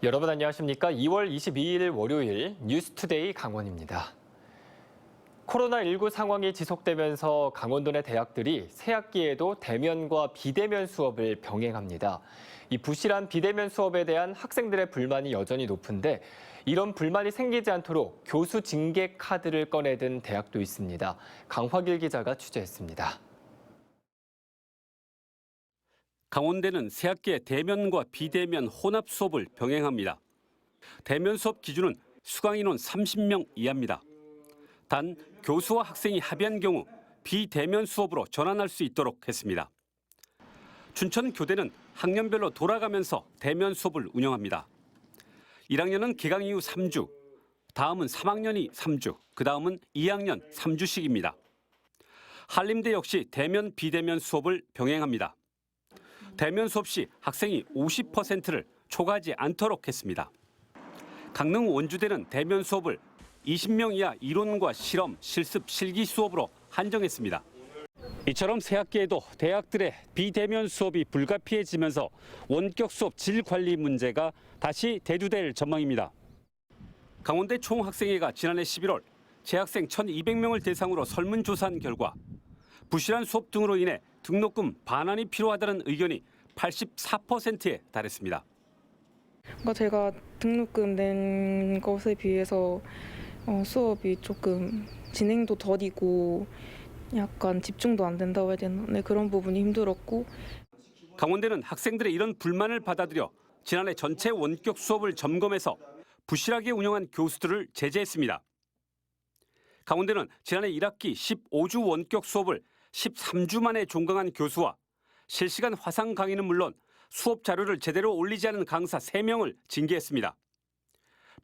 여러분 안녕하십니까? 2월 22일 월요일 뉴스투데이 강원입니다. 코로나19 상황이 지속되면서 강원도 내 대학들이 새학기에도 대면과 비대면 수업을 병행합니다. 이 부실한 비대면 수업에 대한 학생들의 불만이 여전히 높은데 이런 불만이 생기지 않도록 교수 징계 카드를 꺼내든 대학도 있습니다. 강화길 기자가 취재했습니다. 강원대는 새학기에 대면과 비대면 혼합 수업을 병행합니다. 대면 수업 기준은 수강 인원 30명 이하입니다. 단 교수와 학생이 합의한 경우 비대면 수업으로 전환할 수 있도록 했습니다. 춘천교대는 학년별로 돌아가면서 대면 수업을 운영합니다. 1학년은 개강 이후 3주, 다음은 3학년이 3주, 그다음은 2학년 3주씩입니다. 한림대 역시 대면 비대면 수업을 병행합니다. 대면 수업 시 학생이 50%를 초과하지 않도록 했습니다. 강릉 원주대는 대면 수업을 20명 이하 이론과 실험, 실습, 실기 수업으로 한정했습니다. 이처럼 새학기에도 대학들의 비대면 수업이 불가피해지면서 원격 수업 질 관리 문제가 다시 대두될 전망입니다. 강원대 총학생회가 지난해 11월 재학생 1,200명을 대상으로 설문조사한 결과 부실한 수업 등으로 인해 등록금 반환이 필요하다는 의견이 84%에 달했습니다. 제가 등록금 낸 것에 비해서 수업이 조금 진행도 더디고 약간 집중도 안 된다고 해야 되나? 네, 그런 부분이 힘들었고. 강원대는 학생들의 이런 불만을 받아들여 지난해 전체 원격 수업을 점검해서 부실하게 운영한 교수들을 제재했습니다. 강원대는 지난해 1학기 15주 원격 수업을 13주 만에 종강한 교수와 실시간 화상 강의는 물론 수업 자료를 제대로 올리지 않은 강사 3명을 징계했습니다.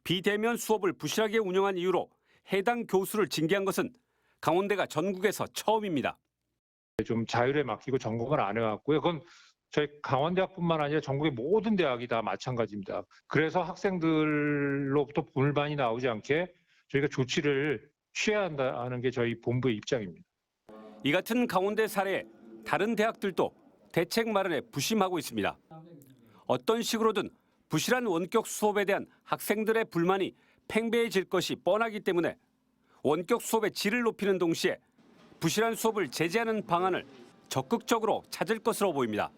비대면 수업을 부실하게 운영한 이유로 해당 교수를 징계한 것은 강원대가 전국에서 처음입니다. 좀 자율에 맡기고 전공을 안 해왔고요. 그건 저희 강원대학뿐만 아니라 전국의 모든 대학이 다 마찬가지입니다. 그래서 학생들로부터 불만이 나오지 않게 저희가 조치를 취해야 한다는 게 저희 본부의 입장입니다. 이 같은 강원대 사례에 다른 대학들도 대책 마련에 부심하고 있습니다. 어떤 식으로든 부실한 원격 수업에 대한 학생들의 불만이 팽배해질 것이 뻔하기 때문에 원격 수업의 질을 높이는 동시에 부실한 수업을 제재하는 방안을 적극적으로 찾을 것으로 보입니다.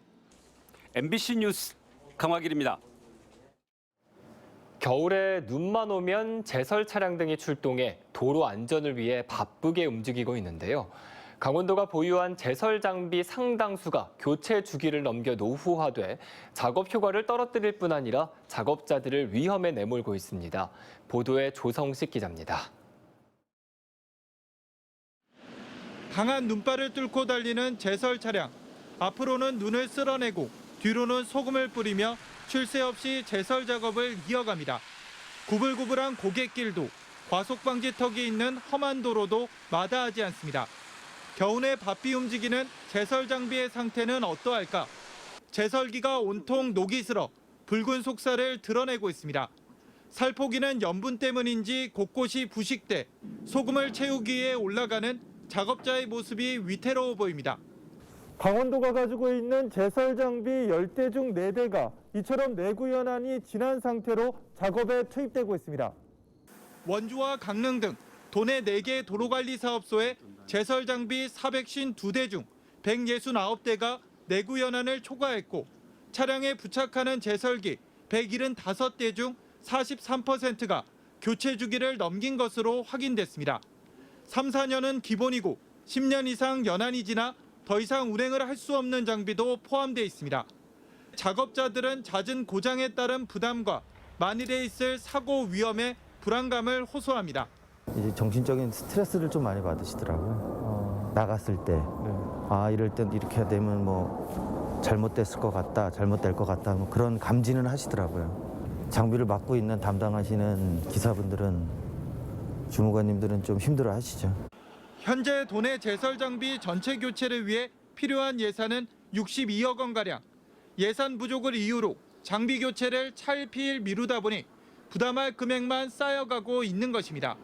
MBC 뉴스 강화길입니다. 겨울에 눈만 오면 제설 차량 등이 출동해 도로 안전을 위해 바쁘게 움직이고 있는데요. 강원도가 보유한 제설 장비 상당수가 교체 주기를 넘겨 노후화돼 작업 효과를 떨어뜨릴 뿐 아니라 작업자들을 위험에 내몰고 있습니다. 보도에 조성식 기자입니다. 강한 눈발을 뚫고 달리는 제설 차량. 앞으로는 눈을 쓸어내고 뒤로는 소금을 뿌리며 쉴 새 없이 제설 작업을 이어갑니다. 구불구불한 고갯길도 과속 방지턱이 있는 험한 도로도 마다하지 않습니다. 겨우내 바삐 움직이는 제설 장비의 상태는 어떠할까? 제설기가 온통 녹이 슬어 붉은 속살을 드러내고 있습니다. 살포기는 염분 때문인지 곳곳이 부식돼 소금을 채우기 위해 올라가는 작업자의 모습이 위태로워 보입니다. 강원도가 가지고 있는 제설 장비 10대 중 4대가 이처럼 내구 연한이 진한 상태로 작업에 투입되고 있습니다. 원주와 강릉 등 도내 4개 도로관리 사업소에 제설 장비 452대 중 169대가 내구 연한을 초과했고 차량에 부착하는 제설기 175대 중 43%가 교체 주기를 넘긴 것으로 확인됐습니다. 3, 4년은 기본이고 10년 이상 연한이 지나 더 이상 운행을 할 수 없는 장비도 포함되어 있습니다. 작업자들은 잦은 고장에 따른 부담과 만일에 있을 사고 위험에 불안감을 호소합니다. 이제 정신적인 스트레스를 좀 많이 받으시더라고요. 나갔을 때, 이럴 땐 이렇게 되면 뭐 잘못됐을 것 같다, 잘못될 것 같다, 뭐 그런 감지는 하시더라고요. 장비를 맡고 있는 담당하시는 기사분들은, 주무관님들은 좀 힘들어하시죠. 현재 도내 제설 장비 전체 교체를 위해 필요한 예산은 62억 원가량. 예산 부족을 이유로 장비 교체를 차일피일 미루다 보니 부담할 금액만 쌓여가고 있는 것입니다.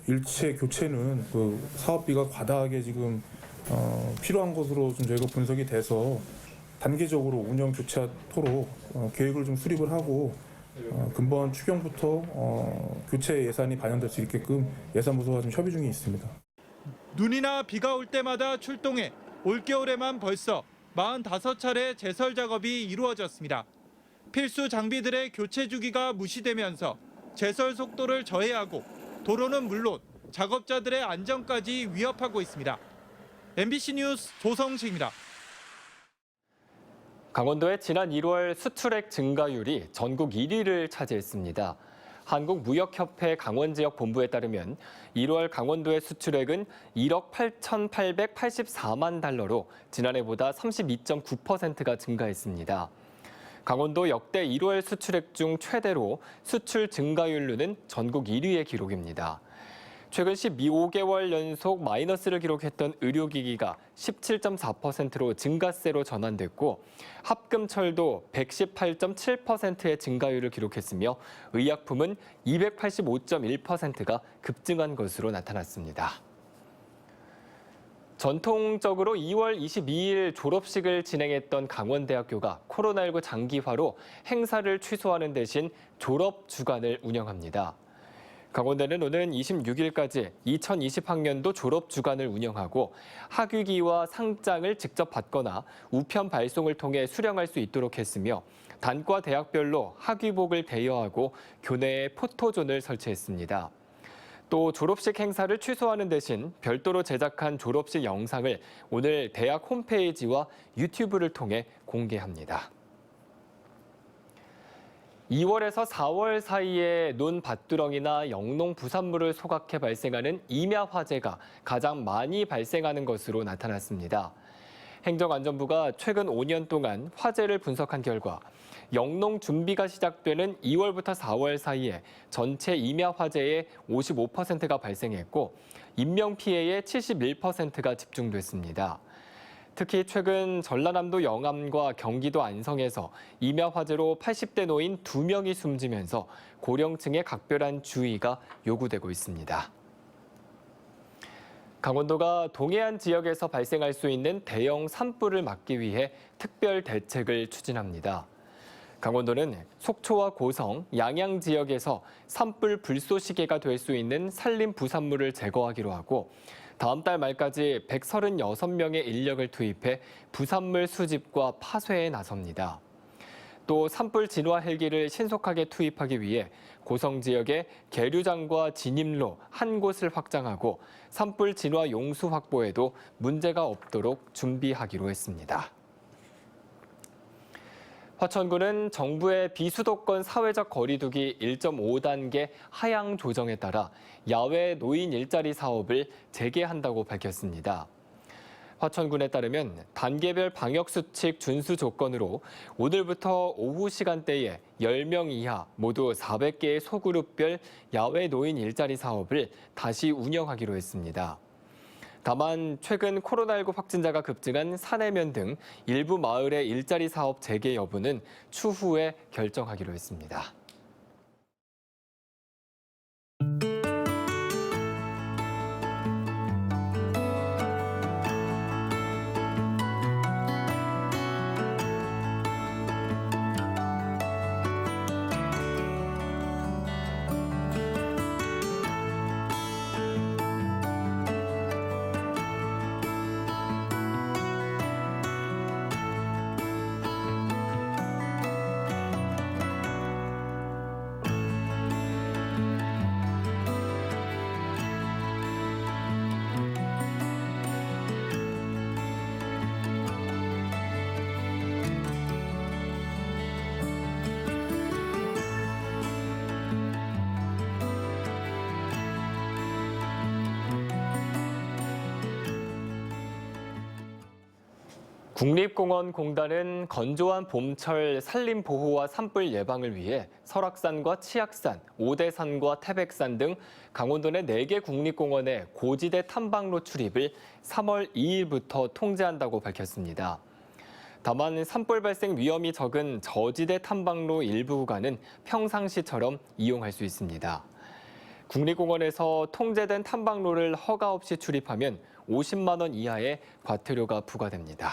일체 교체는 그 사업비가 과다하게 지금 필요한 것으로 좀 저희가 분석이 돼서 단계적으로 운영 교체토록 계획을 좀 수립을 하고 근본 추경부터 교체 예산이 반영될 수 있게끔 예산부서와 좀 협의 중에 있습니다. 눈이나 비가 올 때마다 출동해 올겨울에만 벌써 45차례 제설 작업이 이루어졌습니다. 필수 장비들의 교체 주기가 무시되면서 제설 속도를 저해하고 도로는 물론 작업자들의 안전까지 위협하고 있습니다. MBC 뉴스 조성식입니다. 강원도의 지난 1월 수출액 증가율이 전국 1위를 차지했습니다. 한국무역협회 강원지역 본부에 따르면 1월 강원도의 수출액은 1억 8,884만 달러로 지난해보다 32.9%가 증가했습니다. 강원도 역대 1월 수출액 중 최대로 수출 증가율로는 전국 1위의 기록입니다. 최근 15개월 연속 마이너스를 기록했던 의료기기가 17.4%로 증가세로 전환됐고 합금철도 118.7%의 증가율을 기록했으며 의약품은 285.1%가 급증한 것으로 나타났습니다. 전통적으로 2월 22일 졸업식을 진행했던 강원대학교가 코로나19 장기화로 행사를 취소하는 대신 졸업 주간을 운영합니다. 강원대는 오는 26일까지 2020학년도 졸업 주간을 운영하고 학위기와 상장을 직접 받거나 우편 발송을 통해 수령할 수 있도록 했으며 단과 대학별로 학위복을 대여하고 교내에 포토존을 설치했습니다. 또 졸업식 행사를 취소하는 대신 별도로 제작한 졸업식 영상을 오늘 대학 홈페이지와 유튜브를 통해 공개합니다. 2월에서 4월 사이에 논 밭두렁이나 영농 부산물을 소각해 발생하는 임야 화재가 가장 많이 발생하는 것으로 나타났습니다. 행정안전부가 최근 5년 동안 화재를 분석한 결과 영농 준비가 시작되는 2월부터 4월 사이에 전체 임야 화재의 55%가 발생했고 인명피해의 71%가 집중됐습니다. 특히 최근 전라남도 영암과 경기도 안성에서 임야 화재로 80대 노인 2명이 숨지면서 고령층의 각별한 주의가 요구되고 있습니다. 강원도가 동해안 지역에서 발생할 수 있는 대형 산불을 막기 위해 특별 대책을 추진합니다. 강원도는 속초와 고성, 양양 지역에서 산불 불쏘시개가 될 수 있는 산림 부산물을 제거하기로 하고 다음 달 말까지 136명의 인력을 투입해 부산물 수집과 파쇄에 나섭니다. 또 산불 진화 헬기를 신속하게 투입하기 위해 고성 지역의 계류장과 진입로 한 곳을 확장하고 산불 진화 용수 확보에도 문제가 없도록 준비하기로 했습니다. 화천군은 정부의 비수도권 사회적 거리두기 1.5단계 하향 조정에 따라 야외 노인 일자리 사업을 재개한다고 밝혔습니다. 화천군에 따르면 단계별 방역수칙 준수 조건으로 오늘부터 오후 시간대에 10명 이하 모두 400개의 소그룹별 야외 노인 일자리 사업을 다시 운영하기로 했습니다. 다만 최근 코로나19 확진자가 급증한 사내면 등 일부 마을의 일자리 사업 재개 여부는 추후에 결정하기로 했습니다. 국립공원공단은 건조한 봄철 산림 보호와 산불 예방을 위해 설악산과 치악산, 오대산과 태백산 등 강원도 내 4개 국립공원의 고지대 탐방로 출입을 3월 2일부터 통제한다고 밝혔습니다. 다만 산불 발생 위험이 적은 저지대 탐방로 일부 구간은 평상시처럼 이용할 수 있습니다. 국립공원에서 통제된 탐방로를 허가 없이 출입하면 50만 원 이하의 과태료가 부과됩니다.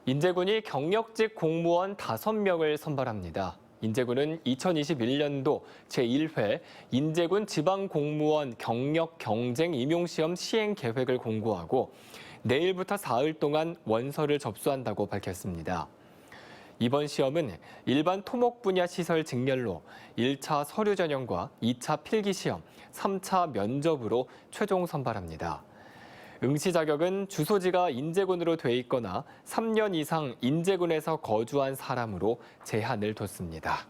인제군이 경력직 공무원 5명을 선발합니다. 인제군은 2021년도 제1회 인제군 지방공무원 경력 경쟁 임용시험 시행 계획을 공고하고 내일부터 사흘 동안 원서를 접수한다고 밝혔습니다. 이번 시험은 일반 토목 분야 시설 직렬로 1차 서류 전형과 2차 필기 시험, 3차 면접으로 최종 선발합니다. 응시 자격은 주소지가 인제군으로 돼 있거나 3년 이상 인제군에서 거주한 사람으로 제한을 뒀습니다.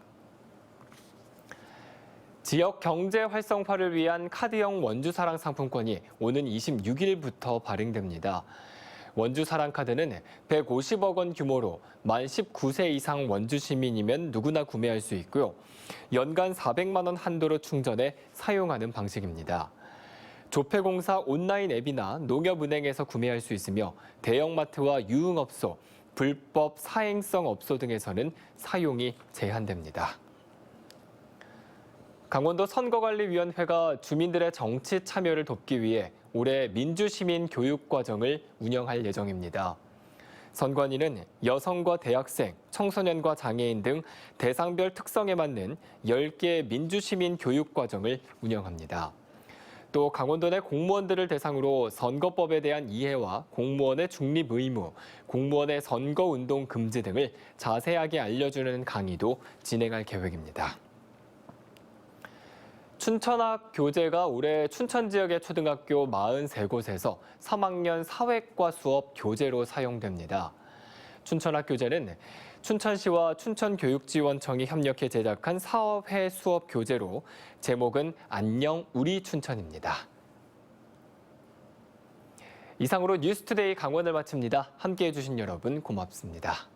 지역 경제 활성화를 위한 카드형 원주사랑 상품권이 오는 26일부터 발행됩니다. 원주사랑 카드는 150억 원 규모로 만 19세 이상 원주 시민이면 누구나 구매할 수 있고요. 연간 400만 원 한도로 충전해 사용하는 방식입니다. 조폐공사 온라인 앱이나 농협은행에서 구매할 수 있으며 대형마트와 유흥업소, 불법 사행성 업소 등에서는 사용이 제한됩니다. 강원도 선거관리위원회가 주민들의 정치 참여를 돕기 위해 올해 민주시민 교육과정을 운영할 예정입니다. 선관위는 여성과 대학생, 청소년과 장애인 등 대상별 특성에 맞는 10개의 민주시민 교육과정을 운영합니다. 또 강원도 내 공무원들을 대상으로 선거법에 대한 이해와 공무원의 중립 의무, 공무원의 선거운동 금지 등을 자세하게 알려주는 강의도 진행할 계획입니다. 춘천학 교재가 올해 춘천 지역의 초등학교 43곳에서 3학년 사회과 수업 교재로 사용됩니다. 춘천학 교재는 춘천시와 춘천교육지원청이 협력해 제작한 사업회 수업 교재로 제목은 안녕 우리 춘천입니다. 이상으로 뉴스투데이 강원을 마칩니다. 함께해 주신 여러분 고맙습니다.